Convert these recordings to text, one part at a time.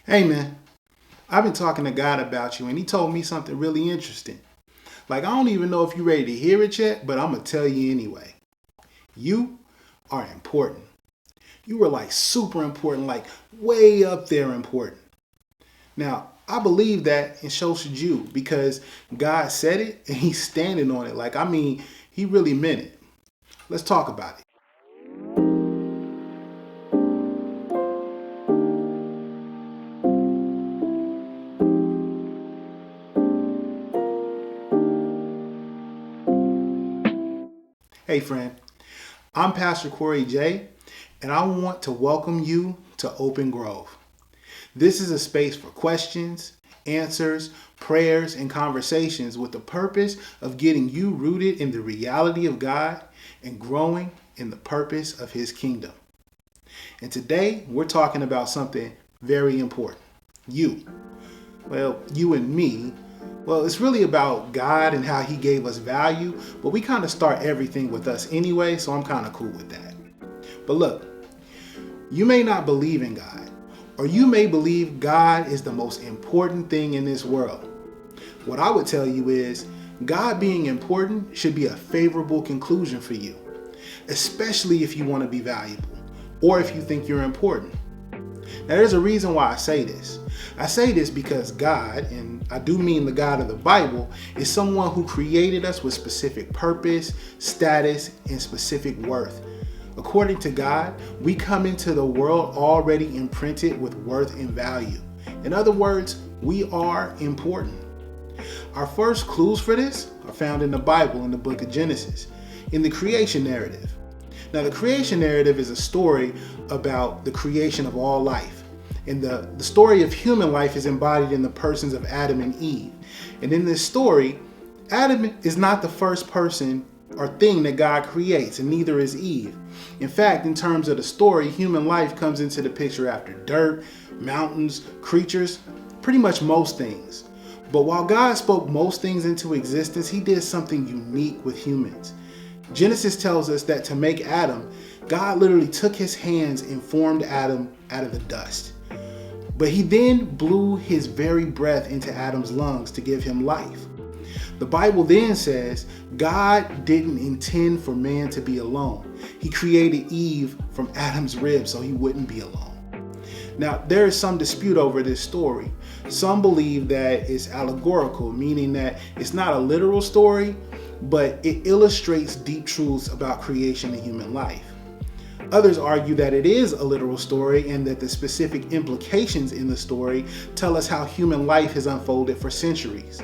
Hey man, I've been talking to God about you and he told me something really interesting. Like, I don't even know if you're ready to hear it yet, but I'm going to tell you anyway. You are important. You were like super important, like way up there important. Now, I believe that and so should you because God said it and he's standing on it. He really meant it. Let's talk about it. Hey friend, I'm Pastor Corey J, and I want to welcome you to Open Grove. This is a space for questions, answers, prayers, and conversations with the purpose of getting you rooted in the reality of God and growing in the purpose of His kingdom. And today we're talking about something very important. You. Well, you and me. Well, it's really about God and how He gave us value, but we kind of start everything with us anyway, so I'm kind of cool with that. But look, you may not believe in God, or you may believe God is the most important thing in this world. What I would tell you is God being important should be a favorable conclusion for you, especially if you want to be valuable or if you think you're important. Now, there's a reason why I say this. I say this because God, and I do mean the God of the Bible, is someone who created us with specific purpose, status, and specific worth. According to God, we come into the world already imprinted with worth and value. In other words, we are important. Our first clues for this are found in the Bible in the book of Genesis, in the creation narrative. Now, the creation narrative is a story about the creation of all life. And the story of human life is embodied in the persons of Adam and Eve. And in this story, Adam is not the first person or thing that God creates, and neither is Eve. In fact, in terms of the story, human life comes into the picture after dirt, mountains, creatures, pretty much most things. But while God spoke most things into existence, He did something unique with humans. Genesis tells us that to make Adam, God literally took His hands and formed Adam out of the dust. But He then blew His very breath into Adam's lungs to give him life. The Bible then says God didn't intend for man to be alone. He created Eve from Adam's rib so he wouldn't be alone. Now, there is some dispute over this story. Some believe that it's allegorical, meaning that it's not a literal story, but it illustrates deep truths about creation and human life. Others argue that it is a literal story and that the specific implications in the story tell us how human life has unfolded for centuries.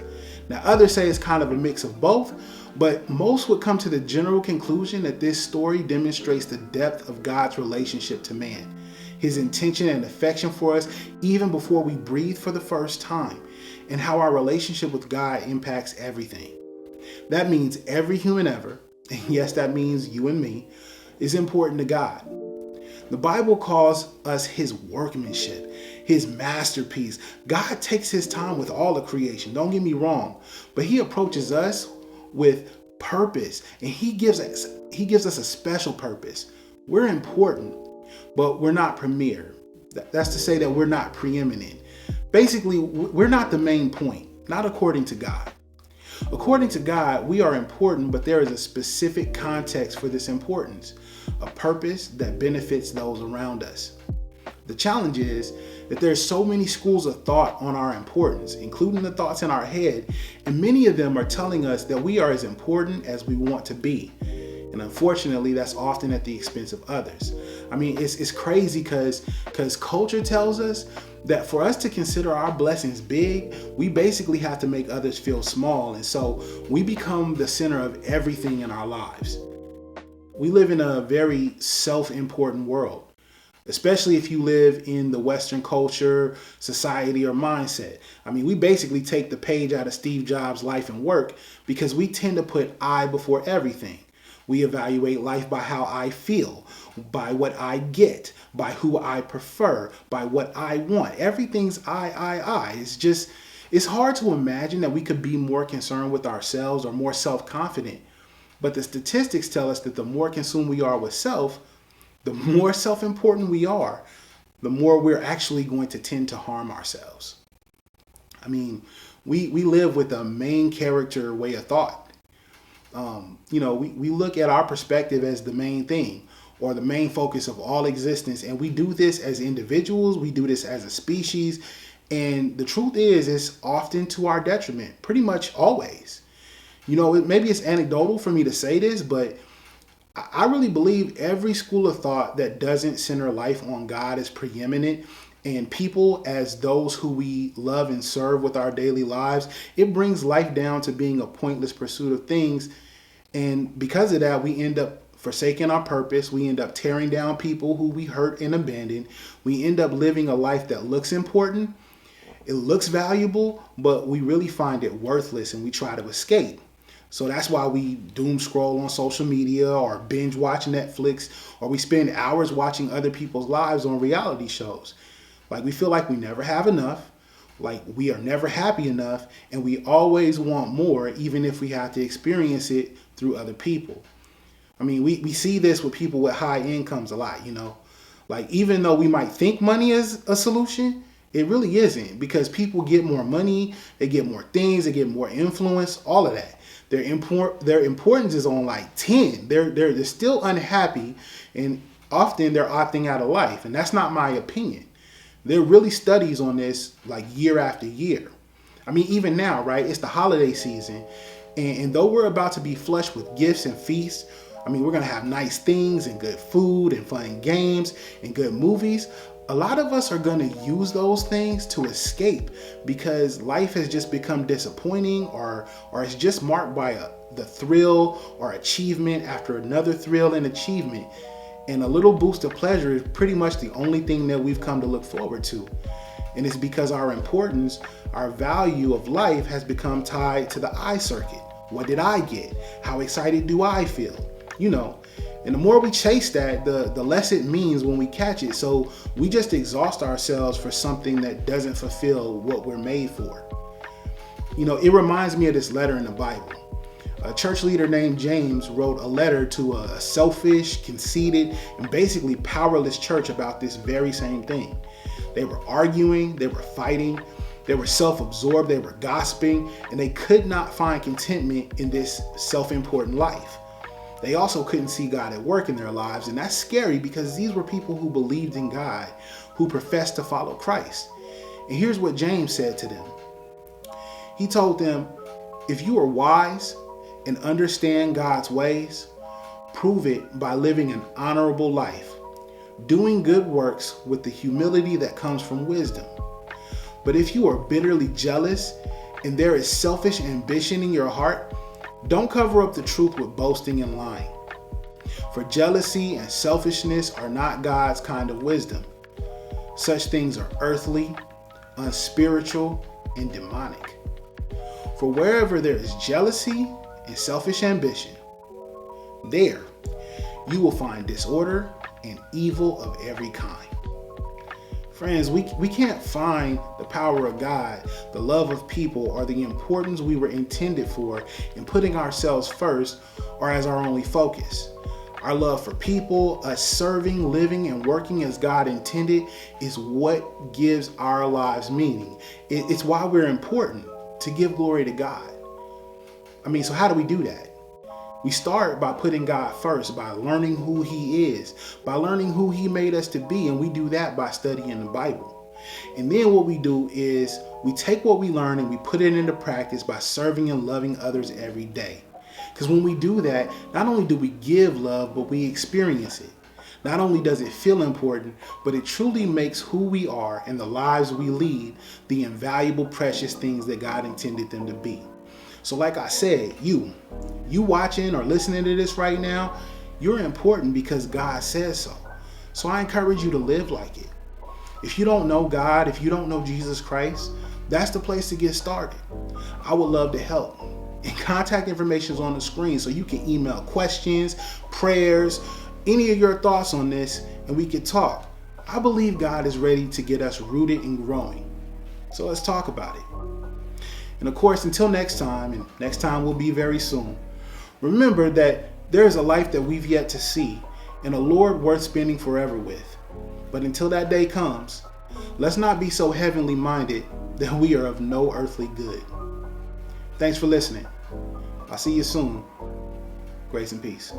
Now, others say it's kind of a mix of both, but most would come to the general conclusion that this story demonstrates the depth of God's relationship to man, His intention and affection for us even before we breathe for the first time, and how our relationship with God impacts everything. That means every human ever, and yes, that means you and me, is important to God. The Bible calls us His workmanship, His masterpiece. God takes His time with all of creation, don't get me wrong, but He approaches us with purpose, and He gives us a special purpose. We're important, but we're not premier. That's to say that we're not preeminent. Basically, we're not the main point, not according to God. According to God, we are important, but there is a specific context for this importance, a purpose that benefits those around us. The challenge is that there's so many schools of thought on our importance, including the thoughts in our head, and many of them are telling us that we are as important as we want to be. And unfortunately, that's often at the expense of others. It's crazy because culture tells us that for us to consider our blessings big, we basically have to make others feel small. And so we become the center of everything in our lives. We live in a very self-important world, especially if you live in the Western culture, society, or mindset. We basically take the page out of Steve Jobs' life and work because we tend to put I before everything. We evaluate life by how I feel, by what I get, by who I prefer, by what I want. Everything's I. It's hard to imagine that we could be more concerned with ourselves or more self-confident. But the statistics tell us that the more consumed we are with self, the more self-important we are. the more we're actually going to tend to harm ourselves. I mean, we live with a main character way of thought. We look at our perspective as the main thing or the main focus of all existence. And we do this as individuals. We do this as a species. And the truth is, it's often to our detriment, pretty much always. Maybe it's anecdotal for me to say this, but I really believe every school of thought that doesn't center life on God is preeminent, and people as those who we love and serve with our daily lives, it brings life down to being a pointless pursuit of things. And because of that, we end up forsaking our purpose. We end up tearing down people who we hurt and abandoned. We end up living a life that looks important. It looks valuable, but we really find it worthless and we try to escape. So that's why we doom scroll on social media or binge watch Netflix, or we spend hours watching other people's lives on reality shows. Like, we feel like we never have enough, like we are never happy enough, and we always want more, even if we have to experience it through other people. I mean, we see this with people with high incomes a lot, Like, even though we might think money is a solution, it really isn't, because people get more money, they get more things, they get more influence, all of that. Their importance is on like 10. They're still unhappy, and often they're opting out of life. And that's not my opinion. There are really studies on this like year after year. I mean, even now, right? It's the holiday season. And though we're about to be flushed with gifts and feasts, I mean, we're going to have nice things and good food and fun games and good movies. A lot of us are going to use those things to escape because life has just become disappointing, or it's just marked by the thrill or achievement after another thrill and achievement. And a little boost of pleasure is pretty much the only thing that we've come to look forward to. And it's because our importance, our value of life has become tied to the eye circuit. What did I get? How excited do I feel? And the more we chase that, the less it means when we catch it. So we just exhaust ourselves for something that doesn't fulfill what we're made for. It reminds me of this letter in the Bible. A church leader named James wrote a letter to a selfish, conceited, and basically powerless church about this very same thing. They were arguing, they were fighting, they were self-absorbed, they were gossiping, and they could not find contentment in this self-important life. They also couldn't see God at work in their lives, and that's scary because these were people who believed in God, who professed to follow Christ. And here's what James said to them. He told them, if you are wise and understand God's ways, prove it by living an honorable life, doing good works with the humility that comes from wisdom. But if you are bitterly jealous and there is selfish ambition in your heart, don't cover up the truth with boasting and lying. For jealousy and selfishness are not God's kind of wisdom. Such things are earthly, unspiritual, and demonic. For wherever there is jealousy and selfish ambition, there you will find disorder and evil of every kind. Friends, we can't find the power of God, the love of people, or the importance we were intended for in putting ourselves first or as our only focus. Our love for people, us serving, living, and working as God intended is what gives our lives meaning. It's why we're important, to give glory to God. So how do we do that? We start by putting God first, by learning who He is, by learning who He made us to be, and we do that by studying the Bible. And then what we do is we take what we learn and we put it into practice by serving and loving others every day. Because when we do that, not only do we give love, but we experience it. Not only does it feel important, but it truly makes who we are and the lives we lead the invaluable, precious things that God intended them to be. So like I said, you watching or listening to this right now, you're important because God says so. So I encourage you to live like it. If you don't know God, if you don't know Jesus Christ, that's the place to get started. I would love to help. And contact information is on the screen, so you can email questions, prayers, any of your thoughts on this, and we can talk. I believe God is ready to get us rooted and growing. So let's talk about it. And of course, until next time, and next time will be very soon, remember that there is a life that we've yet to see and a Lord worth spending forever with. But until that day comes, let's not be so heavenly minded that we are of no earthly good. Thanks for listening. I'll see you soon. Grace and peace.